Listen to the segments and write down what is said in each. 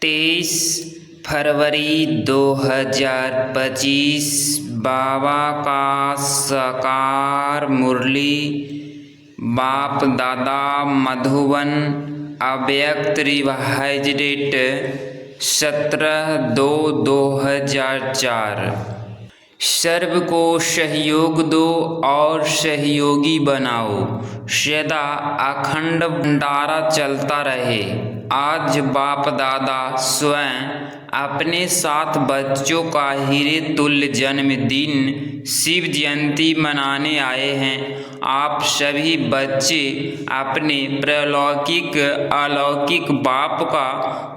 23 फरवरी 2025 बाबा का साकार मुरली बाप दादा मधुबन। अव्यक्त रिवाइज डेट 17/2/2004। सर्व को सहयोग दो और सहयोगी बनाओ, सदा अखंड भंडारा चलता रहे। आज बाप दादा स्वयं अपने 7 बच्चों का हीरे तुल्य जन्मदिन शिव जयंती मनाने आए हैं। आप सभी बच्चे अपने प्रलौकिक अलौकिक बाप का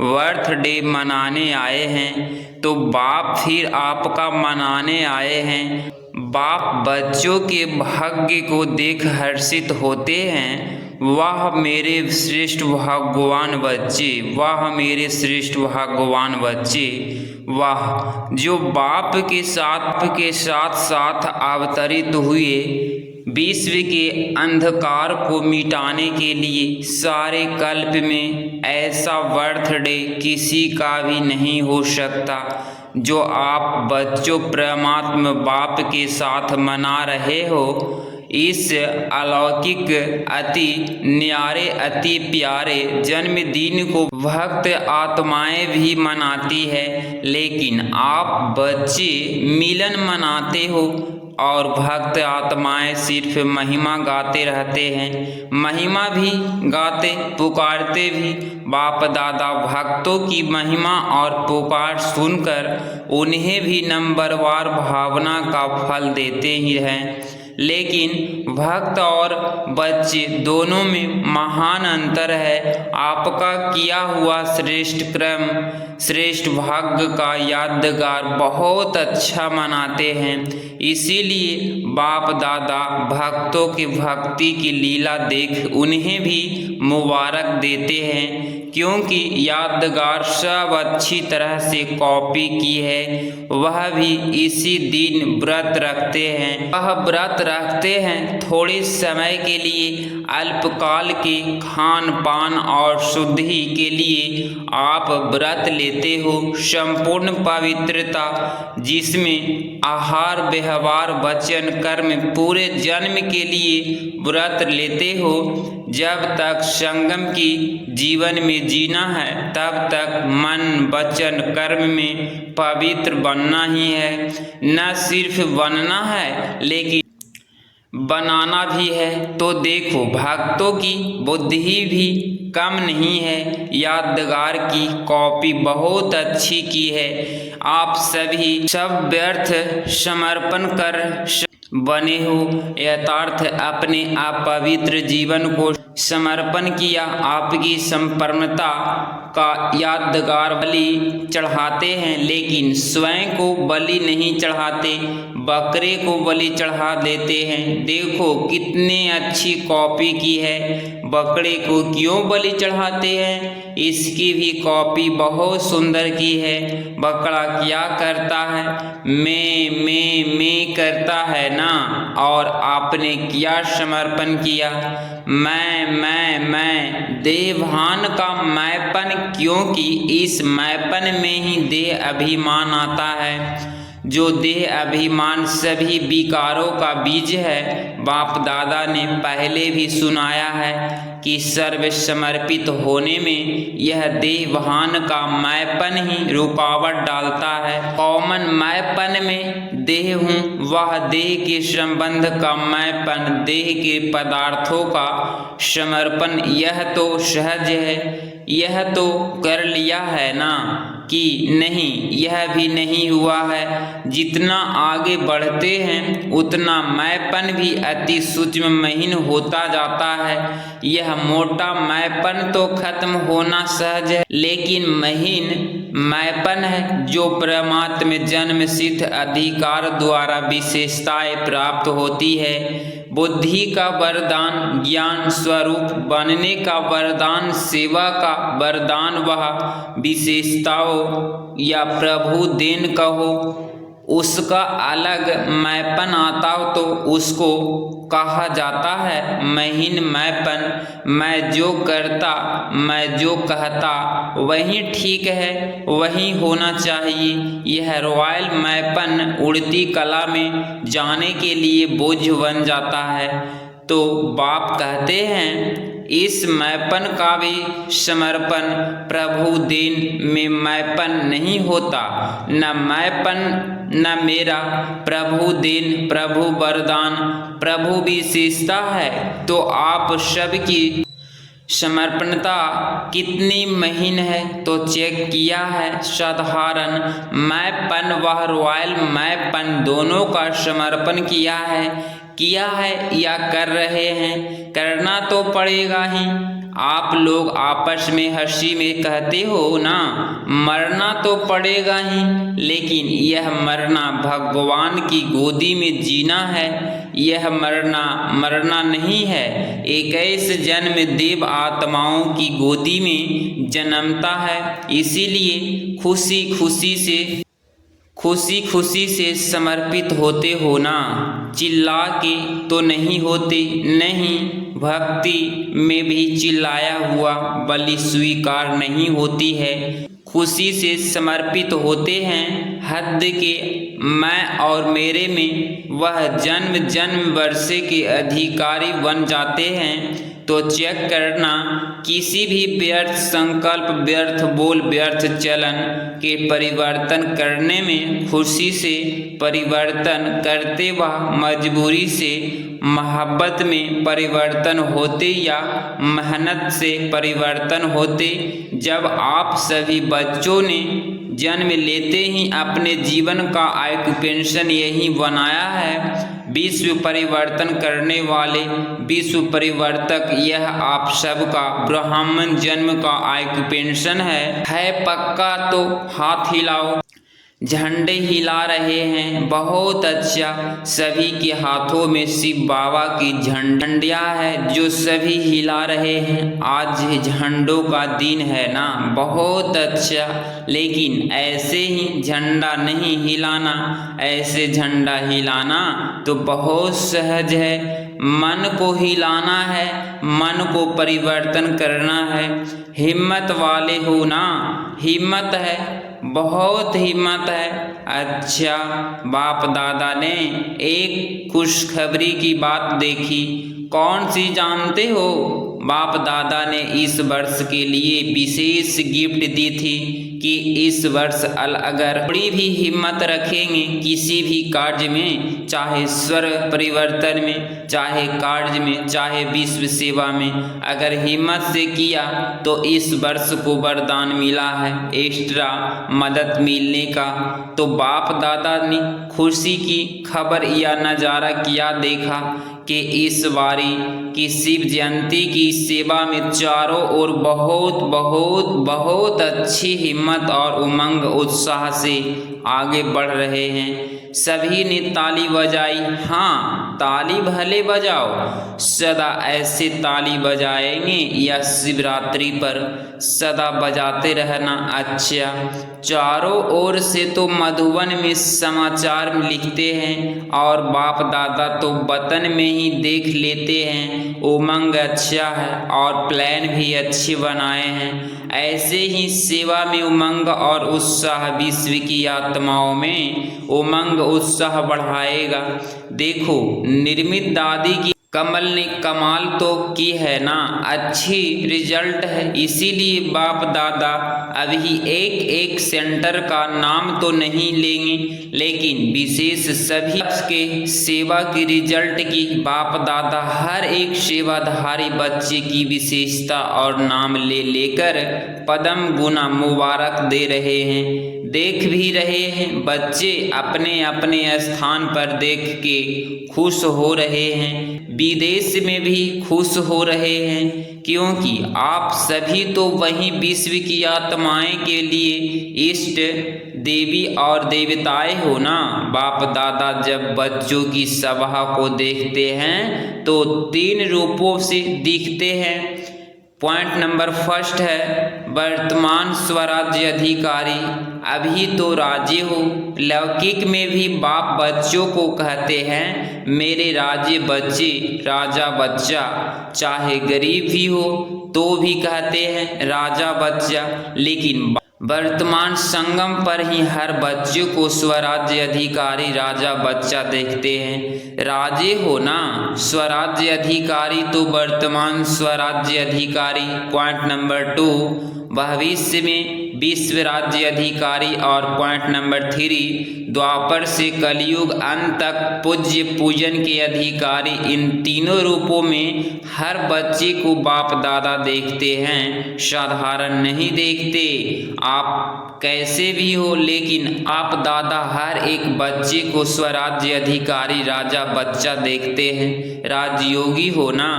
बर्थडे मनाने आए हैं, तो बाप फिर आपका मनाने आए हैं। बाप बच्चों के भाग्य को देख हर्षित होते हैं। वाह मेरे श्रेष्ठ भगवान बच्चे, वाह मेरे श्रेष्ठ भगवान बच्चे, वाह जो बाप के साथ साथ अवतरित हुए। विश्व के अंधकार को मिटाने के लिए सारे कल्प में ऐसा बर्थडे किसी का भी नहीं हो सकता जो आप बच्चों परमात्मा बाप के साथ मना रहे हो। इस अलौकिक अति न्यारे अति प्यारे जन्मदिन को भक्त आत्माएं भी मनाती है, लेकिन आप बच्चे मिलन मनाते हो और भक्त आत्माएं सिर्फ महिमा गाते रहते हैं। महिमा भी गाते पुकारते भी। बाप दादा भक्तों की महिमा और पुकार सुनकर उन्हें भी नंबरवार भावना का फल देते ही हैं। लेकिन भक्त और बच्चे दोनों में महान अंतर है। आपका किया हुआ श्रेष्ठ कर्म श्रेष्ठ भाग्य का यादगार बहुत अच्छा मनाते हैं। इसीलिए बाप दादा भक्तों की भक्ति की लीला देख उन्हें भी मुबारक देते हैं, क्योंकि यादगार सब अच्छी तरह से कॉपी की है। वह भी इसी दिन व्रत रखते हैं। वह व्रत रखते हैं थोड़े समय के लिए, अल्पकाल के खान पान और शुद्धि के लिए आप व्रत लेते हो। संपूर्ण पवित्रता जिसमें आहार व्यवहार वचन कर्म पूरे जन्म के लिए व्रत लेते हो। जब तक संगम की जीवन में जीना है तब तक मन वचन कर्म में पवित्र बनना ही है। न सिर्फ बनना है लेकिन बनाना भी है। तो देखो भक्तों की बुद्धि भी कम नहीं है, यादगार की कॉपी बहुत अच्छी की है। आप सभी सब व्यर्थ समर्पण कर बने हो, यथार्थ अपने अपवित्र जीवन को समर्पण किया। आपकी संपन्नता का यादगार बलि चढ़ाते हैं, लेकिन स्वयं को बलि नहीं चढ़ाते, बकरे को बलि चढ़ा देते हैं। देखो कितने अच्छी कॉपी की है। बकरे को क्यों बलि चढ़ाते हैं, इसकी भी कॉपी बहुत सुंदर की है। बकरा क्या करता है, मैं करता है ना, और आपने क्या समर्पण किया, मैं देहभान का मैंपन, क्योंकि इस मैंपन में ही देह अभिमान आता है। जो देह अभिमान सभी विकारों का बीज है। बाप दादा ने पहले भी सुनाया है कि सर्व समर्पित होने में यह देहभान का मैंपन ही रुकावट डालता है। कॉमन मैंपन में देह हूँ, वह देह के संबंध का मैंपन, देह के पदार्थों का समर्पण, यह तो सहज है। यह तो कर लिया है ना कि नहीं, यह भी नहीं हुआ है। जितना आगे बढ़ते हैं उतना मैंपन भी अति सूक्ष्म महीन होता जाता है। यह मोटा मैंपन तो खत्म होना सहज है, लेकिन महीन मैंपन है जो परमात्म जन्म सिद्ध अधिकार द्वारा विशेषताएं प्राप्त होती है। बुद्धि का वरदान, ज्ञान स्वरूप बनने का वरदान, सेवा का वरदान, वह विशेषताओं या प्रभु देन कहो, उसका अलग मैपन आता हो तो उसको कहा जाता है महीन मैपन। मैं जो करता, मैं जो कहता वही ठीक है, वही होना चाहिए। यह रॉयल मैपन उड़ती कला में जाने के लिए बोझ बन जाता है। तो बाप कहते हैं इस मैपन का भी समर्पण प्रभु देन में मैपन नहीं होता। न मैपन न मेरा प्रभु देन, प्रभु वरदान, प्रभु विशेषता है। तो आप सबकी समर्पणता कितनी महीन है तो चेक किया है। साधारण मैपन व रॉयल मैपन दोनों का समर्पण किया है या कर रहे हैं। करना तो पड़ेगा ही। आप लोग आपस में हंसी में कहते हो ना, मरना तो पड़ेगा ही, लेकिन यह मरना भगवान की गोदी में जीना है। यह मरना नहीं है। 21 जन्म देव आत्माओं की गोदी में जन्मता है। इसीलिए खुशी खुशी से समर्पित होते हो ना, चिल्ला के तो नहीं होते। नहीं, भक्ति में भी चिल्लाया हुआ बलि स्वीकार नहीं होती है। खुशी से समर्पित होते हैं। हद के मैं और मेरे में वह जन्म जन्म वर्षे के अधिकारी बन जाते हैं। तो चेक करना, किसी भी व्यर्थ संकल्प, व्यर्थ बोल, व्यर्थ चलन के परिवर्तन करने में खुशी से परिवर्तन करते व मजबूरी से मोहब्बत में परिवर्तन होते या मेहनत से परिवर्तन होते। जब आप सभी बच्चों ने जन्म लेते ही अपने जीवन का ऑक्यूपेशन यही बनाया है, विश्व परिवर्तन करने वाले विश्व परिवर्तक, यह आप सबका ब्राह्मण जन्म का ऑक्यूपेशन है पक्का? तो हाथ हिलाओ। झंडे हिला रहे हैं, बहुत अच्छा। सभी के हाथों में शिव बाबा की झंडियाँ है जो सभी हिला रहे हैं। आज झंडों का दिन है ना, बहुत अच्छा। लेकिन ऐसे ही झंडा नहीं हिलाना, ऐसे झंडा हिलाना तो बहुत सहज है। मन को हिलाना है, मन को परिवर्तन करना है। हिम्मत वाले हो ना, हिम्मत है, बहुत हिम्मत है। अच्छा, बाप दादा ने एक खुशखबरी की बात देखी, कौन सी जानते हो? बाप दादा ने इस वर्ष के लिए विशेष गिफ्ट दी थी कि इस वर्ष अगर थोड़ी भी हिम्मत रखेंगे किसी भी कार्य में, चाहे स्वर परिवर्तन में, चाहे कार्य में, चाहे विश्व सेवा में, अगर हिम्मत से किया तो इस वर्ष को वरदान मिला है एक्स्ट्रा मदद मिलने का। तो बाप दादा ने खुशी की खबर या नज़ारा किया देखा कि इस बारी की शिव जयंती की सेवा में चारों ओर बहुत बहुत बहुत अच्छी हिम्मत और उमंग उत्साह से आगे बढ़ रहे हैं। सभी ने ताली बजाई। हाँ, ताली भले बजाओ, सदा ऐसे ताली बजाएंगे या शिवरात्रि पर सदा बजाते रहना। अच्छा, चारों ओर से तो मधुबन में समाचार लिखते हैं और बाप दादा तो वतन में ही देख लेते हैं। उमंग अच्छा है और प्लान भी अच्छे बनाए हैं। ऐसे ही सेवा में उमंग और उत्साह विश्व की आत्माओं में उमंग उत्साह बढ़ाएगा। देखो, निर्मित दादी की कमल ने कमाल तो की है ना, अच्छी रिजल्ट है। इसीलिए बाप दादा अभी एक एक सेंटर का नाम तो नहीं लेंगे, लेकिन विशेष सभी के सेवा की रिजल्ट की बाप दादा हर एक सेवाधारी बच्चे की विशेषता और नाम लेकर पदम गुना मुबारक दे रहे हैं। देख भी रहे हैं बच्चे अपने अपने स्थान पर देख के खुश हो रहे हैं। विदेश में भी खुश हो रहे हैं, क्योंकि आप सभी तो वही विश्व की आत्माएं के लिए इष्ट देवी और देवताएं हो ना। बाप दादा जब बच्चों की सभा को देखते हैं तो 3 रूपों से दिखते हैं। पॉइंट नंबर फर्स्ट है, वर्तमान स्वराज्य अधिकारी, अभी तो राजे हो। लौकिक में भी बाप बच्चों को कहते हैं मेरे राजे बच्चे, राजा बच्चा। चाहे गरीब भी हो तो भी कहते हैं राजा बच्चा। लेकिन वर्तमान संगम पर ही हर बच्चे को स्वराज्य अधिकारी, राजा बच्चा देखते हैं। राजे हो ना, स्वराज्य अधिकारी तो वर्तमान स्वराज्य अधिकारी। पॉइंट नंबर 2, भविष्य में विश्व राज्य अधिकारी। और पॉइंट नंबर 3, द्वापर से कलयुग अंत तक पूज्य पूजन के अधिकारी। इन तीनों रूपों में हर बच्चे को बाप दादा देखते हैं, साधारण नहीं देखते। आप कैसे भी हो, लेकिन आप दादा हर एक बच्चे को स्वराज्य अधिकारी, राजा बच्चा देखते हैं। राजयोगी हो ना,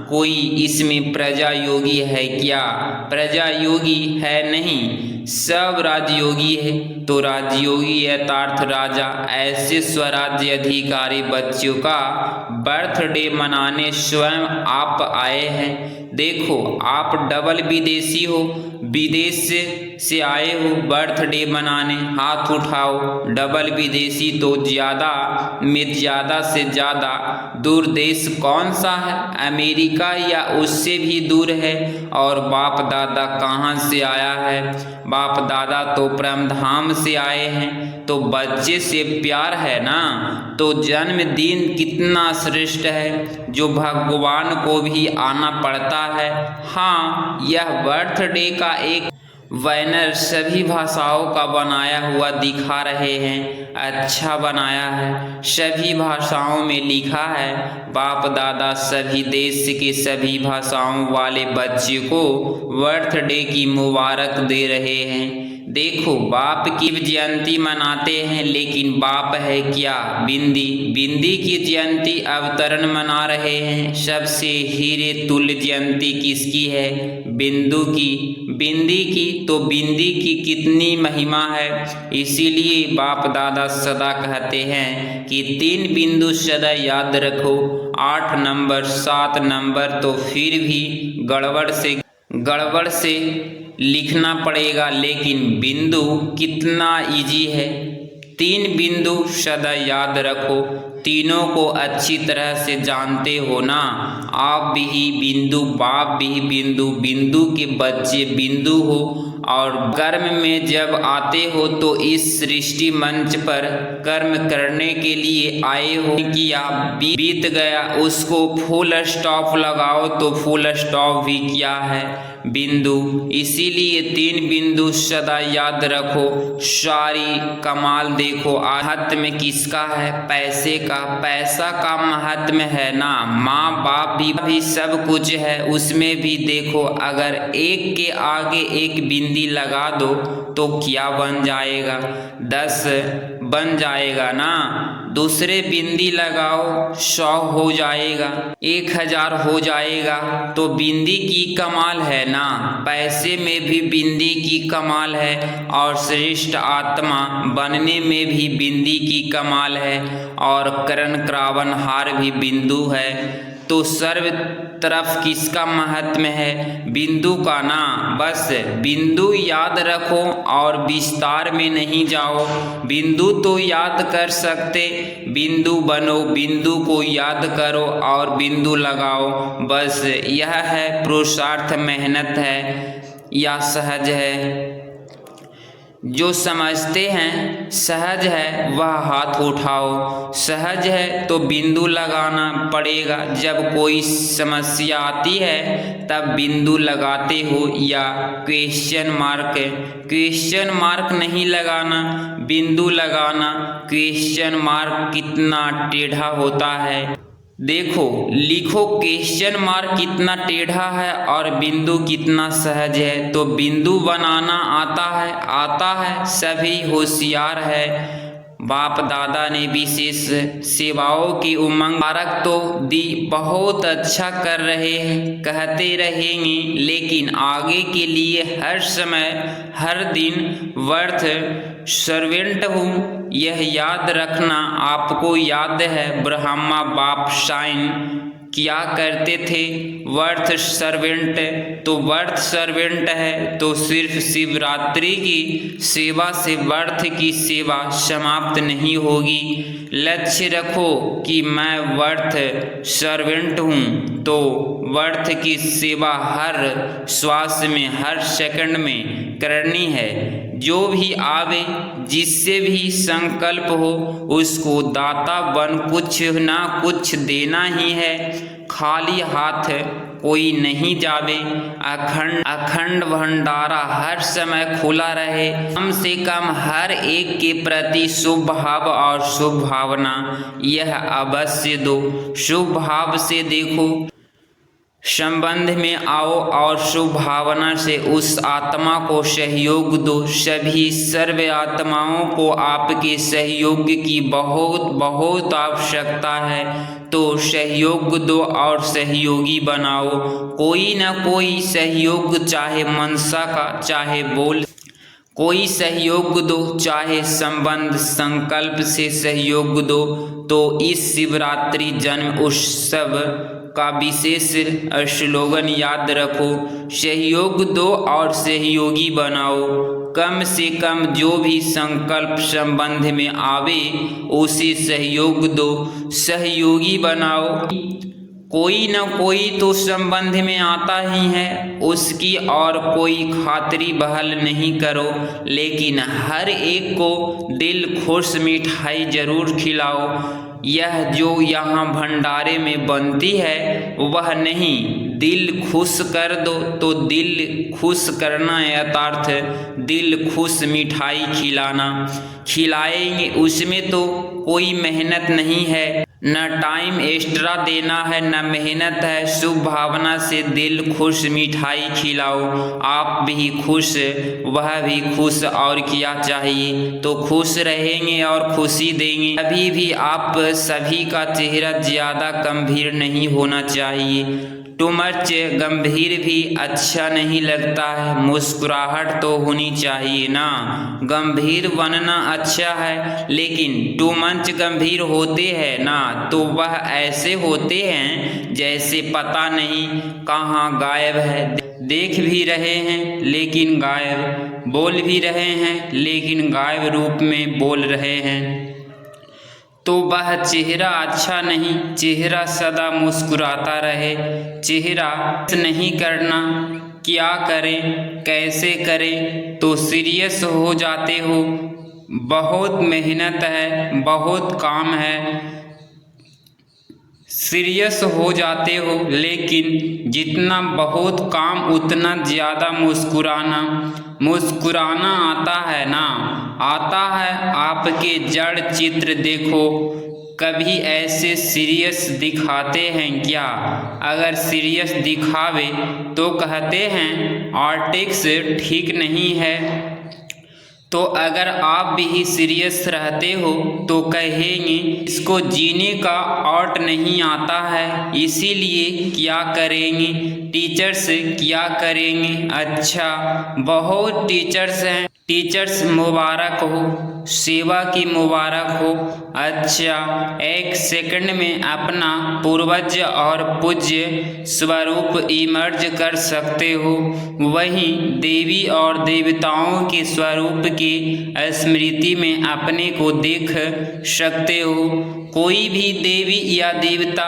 कोई इसमें प्रजा योगी है क्या? प्रजा योगी है नहीं, सब राजयोगी है। तो राजयोगी यथार्थ राजा, ऐसे स्वराज्य अधिकारी बच्चों का बर्थडे मनाने स्वयं आप आए हैं। देखो, आप डबल विदेशी हो, विदेश से आए हो बर्थडे मनाने, हाथ उठाओ। डबल विदेशी तो ज़्यादा में ज़्यादा से ज़्यादा दूर देश कौन सा है? अमेरिका या उससे भी दूर है। और बाप दादा कहाँ से आया है? बाप दादा तो परमधाम से आए हैं। तो बच्चे से प्यार है ना, तो जन्मदिन कितना श्रेष्ठ है, जो भगवान को भी आना पड़ता है। हाँ, यह बर्थडे का एक बैनर सभी भाषाओं का बनाया हुआ दिखा रहे हैं। अच्छा बनाया है, सभी भाषाओं में लिखा है। बाप दादा सभी देश के सभी भाषाओं वाले बच्चे को बर्थडे की मुबारक दे रहे हैं। देखो, बाप की जयंती मनाते हैं, लेकिन बाप है क्या? बिंदी, बिंदी की जयंती अवतरण मना रहे हैं। सबसे हीरे तुल्य जयंती किसकी है? बिंदु की, बिंदी की। तो बिंदी की कितनी महिमा है, इसीलिए बाप दादा सदा कहते हैं कि 3 बिंदु सदा याद रखो। 8 नंबर 7 नंबर तो फिर भी गड़बड़ से लिखना पड़ेगा, लेकिन बिंदु कितना इजी है। 3 बिंदु सदा याद रखो। तीनों को अच्छी तरह से जानते हो ना, आप भी बिंदु, बाप भी बिंदु, बिंदु के बच्चे बिंदु हो। और कर्म में जब आते हो तो इस सृष्टि मंच पर कर्म करने के लिए आए हो कि आप बीत गया, उसको फुल स्टॉप लगाओ तो फुल स्टॉप भी क्या है? बिंदु। इसीलिए 3 बिंदु सदा याद रखो। सारी कमाल देखो, महत्व में किसका है? पैसे का। पैसा का महत्व है ना, माँ बाप भी सब कुछ है। उसमें भी देखो, अगर एक के आगे एक बिंदी लगा दो तो क्या बन जाएगा? 10 बन जाएगा ना। दूसरे बिंदी लगाओ 100 हो जाएगा, 1000 हो जाएगा। तो बिंदी की कमाल है ना, पैसे में भी बिंदी की कमाल है। और श्रेष्ठ आत्मा बनने में भी बिंदी की कमाल है। और करण क्रावन हार भी बिंदु है। तो सर्व तरफ किसका महत्व है? बिंदु का ना। बस बिंदु याद रखो और विस्तार में नहीं जाओ। बिंदु तो याद कर सकते, बिंदु बनो, बिंदु को याद करो और बिंदु लगाओ। बस यह है, पुरुषार्थ मेहनत है या सहज है? जो समझते हैं सहज है वह हाथ उठाओ। सहज है तो बिंदु लगाना पड़ेगा। जब कोई समस्या आती है तब बिंदु लगाते हो या क्वेश्चन मार्क नहीं लगाना, बिंदु लगाना। क्वेश्चन मार्क कितना टेढ़ा होता है, देखो, लिखो क्वेश्चन मार्क कितना टेढ़ा है और बिंदु कितना सहज है। तो बिंदु बनाना आता है, सभी होशियार है। बाप दादा ने विशेष सेवाओं की उमंग मार्ग तो दी, बहुत अच्छा कर रहे हैं, कहते रहेंगे। लेकिन आगे के लिए हर समय हर दिन वर्थ सर्वेंट हूँ, यह याद रखना। आपको याद है ब्रह्मा बाप साइन क्या करते थे? वर्थ सर्वेंट, तो वर्थ सर्वेंट है तो सिर्फ शिवरात्रि की सेवा से वर्थ की सेवा समाप्त नहीं होगी। लक्ष्य रखो कि मैं वर्थ सर्वेंट हूँ, तो वर्थ की सेवा हर श्वास में, हर सेकंड में करनी है। जो भी आवे, जिससे भी संकल्प हो, उसको दाता बन कुछ ना कुछ देना ही है। खाली हाथ कोई नहीं जावे। अखंड भंडारा हर समय खुला रहे। कम से कम हर एक के प्रति शुभ भाव और शुभ भावना यह अवश्य दो। शुभ भाव से देखो, संबंध में आओ और शुभ भावना से उस आत्मा को सहयोग दो। सभी सर्व आत्माओं को आपके सहयोग की बहुत बहुत आवश्यकता है, तो सहयोग दो और सहयोगी बनाओ। कोई ना कोई सहयोग, चाहे मनसा का, चाहे बोल, कोई सहयोग दो, चाहे संबंध संकल्प से सहयोग दो। तो इस शिवरात्रि जन्म उत्सव का विशेष स्लोगन याद रखो, सहयोग दो और सहयोगी बनाओ। कम से कम जो भी संकल्प संबंध में आवे उसे सहयोग दो, सहयोगी बनाओ। कोई न कोई तो संबंध में आता ही है, उसकी और कोई खातरी बहल नहीं करो, लेकिन हर एक को दिल खुश मिठाई जरूर खिलाओ। यह जो यहाँ भंडारे में बनती है वह नहीं, दिल खुश कर दो। तो दिल खुश करना यथार्थ दिल खुश मिठाई खिलाएंगे, उसमें तो कोई मेहनत नहीं है, न टाइम एक्स्ट्रा देना है, न मेहनत है। शुभ भावना से दिल खुश मिठाई खिलाओ, आप भी खुश, वह भी खुश, और क्या चाहिए। तो खुश रहेंगे और खुशी देंगे। अभी भी आप सभी का चेहरा ज़्यादा गंभीर नहीं होना चाहिए। टू मच गंभीर भी अच्छा नहीं लगता है, मुस्कुराहट तो होनी चाहिए ना। गंभीर बनना अच्छा है, लेकिन टू मच गंभीर होते हैं ना तो वह ऐसे होते हैं जैसे पता नहीं कहाँ गायब है। देख भी रहे हैं लेकिन गायब, बोल भी रहे हैं लेकिन गायब रूप में बोल रहे हैं। तो वह चेहरा अच्छा नहीं। चेहरा सदा मुस्कुराता रहे। चेहरा नहीं करना, क्या करें, कैसे करें, तो सीरियस हो जाते हो। बहुत मेहनत है, बहुत काम है, सीरियस हो जाते हो। लेकिन जितना बहुत काम उतना ज़्यादा मुस्कुराना आता है ना, आता है। आपके जड़ चित्र देखो, कभी ऐसे सीरियस दिखाते हैं क्या? अगर सीरियस दिखावे तो कहते हैं आर्टिक्स ठीक नहीं है। तो अगर आप भी सीरियस रहते हो तो कहेंगे इसको जीने का आर्ट नहीं आता है, इसीलिए क्या करेंगे, टीचर्स क्या करेंगे। अच्छा, बहुत टीचर्स हैं, टीचर्स मुबारक हो, सेवा की मुबारक हो। अच्छा, एक सेकंड में अपना पूर्वज और पूज्य स्वरूप इमर्ज कर सकते हो। वहीं देवी और देवताओं के स्वरूप की स्मृति में अपने को देख सकते हो। कोई भी देवी या देवता,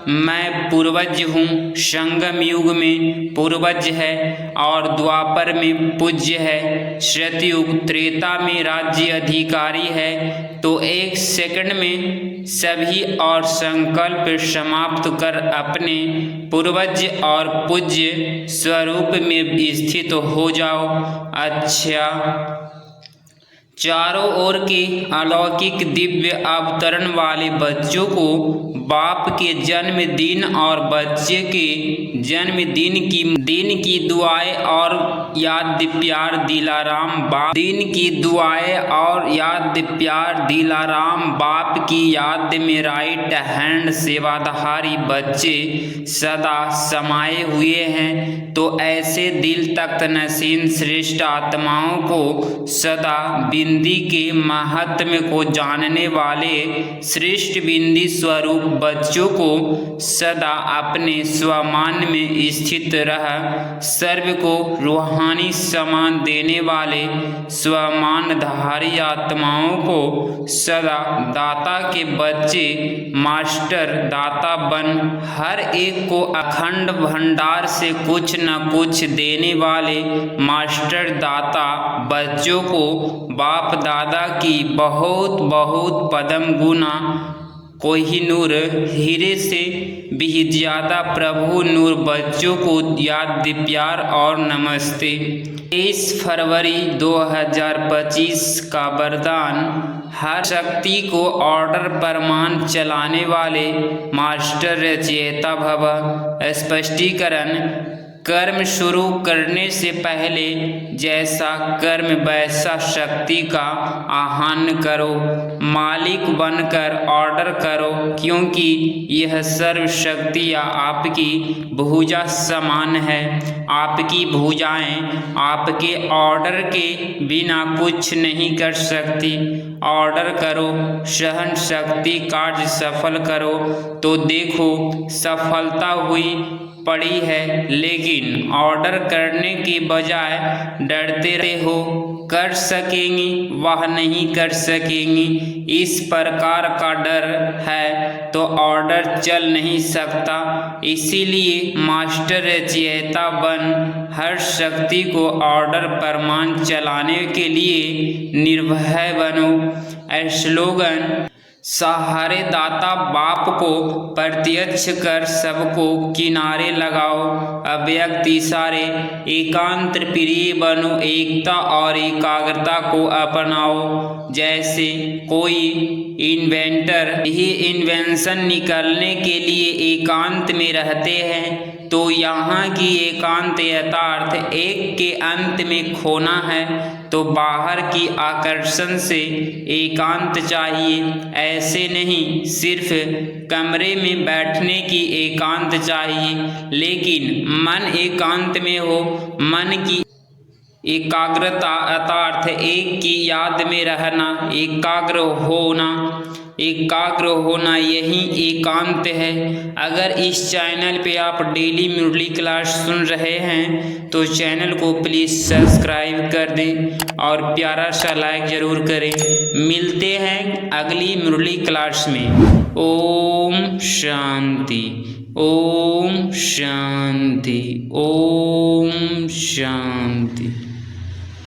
मैं पूर्वज हूँ, संगम युग में पूर्वज है और द्वापर में पूज्य है, सतयुग त्रेता में राज्य अधिकारी है। तो एक सेकंड में सभी और संकल्प समाप्त कर अपने पूर्वज और पूज्य स्वरूप में स्थित हो जाओ। अच्छा, चारों ओर के अलौकिक दिव्य अवतरण वाले बच्चों को बाप के जन्मदिन और बच्चे के जन्मदिन की दुआएं और याद प्यार दिलाराम बाप दिन की दुआएं और याद प्यार दिलाराम बाप की याद में राइट हैंड सेवाधारी बच्चे सदा समाये हुए हैं। तो ऐसे दिल तख्त नशीन श्रेष्ठ आत्माओं को सदा बिंदी के महत्व को जानने वाले श्रेष्ठ बिंदी स्वरूप बच्चों को सदा अपने स्वमान में स्थित रह सर्व को रूहानी सम्मान देने वाले स्वमानधारी आत्माओं को सदा दाता के बच्चे मास्टर दाता बन हर एक को अखंड भंडार से कुछ न कुछ देने वाले मास्टर दाता बच्चों को बाप दादा की बहुत बहुत पदम गुना कोहिनूर हीरे से भी ज़्यादा प्रभु नूर बच्चों को याद प्यार और नमस्ते। 23 फरवरी 2025 का वरदान हर शक्ति को ऑर्डर परमान चलाने वाले मास्टर रचयिता भव। स्पष्टीकरण कर्म शुरू करने से पहले जैसा कर्म वैसा शक्ति का आह्वान करो, मालिक बनकर ऑर्डर करो, क्योंकि यह सर्व शक्तियाँ आपकी भुजा समान है। आपकी भुजाएं आपके ऑर्डर के बिना कुछ नहीं कर सकती। ऑर्डर करो, सहन शक्ति कार्य सफल करो तो देखो सफलता हुई पड़ी है, लेकिन ऑर्डर करने के बजाय डरते रहे हो कर सकेंगी वह नहीं कर सकेंगी, इस प्रकार का डर है तो ऑर्डर चल नहीं सकता। इसीलिए मास्टर रचयिता बन हर शक्ति को ऑर्डर परमान चलाने के लिए निर्भय बनो। स्लोगन सहारे दाता बाप को प्रत्यक्ष कर सबको किनारे लगाओ, अव्यक्त इशारे एकांत प्रिय बनो, एकता और एकाग्रता को अपनाओ। जैसे कोई इन्वेंटर ही इन्वेंशन निकालने के लिए एकांत में रहते हैं, तो यहाँ की एकांत यथार्थ एक के अंत में खोना है तो बाहर की आकर्षण से एकांत चाहिए। ऐसे नहीं सिर्फ कमरे में बैठने की एकांत चाहिए, लेकिन मन एकांत में हो। मन की एकाग्रता अर्थात एक की याद में रहना, एकाग्र होना यही एकांत है। अगर इस चैनल पे आप डेली मुरली क्लास सुन रहे हैं तो चैनल को प्लीज़ सब्सक्राइब कर दें और प्यारा सा लाइक ज़रूर करें। मिलते हैं अगली मुरली क्लास में। ओम शांति, ओम शांति, ओम शांति।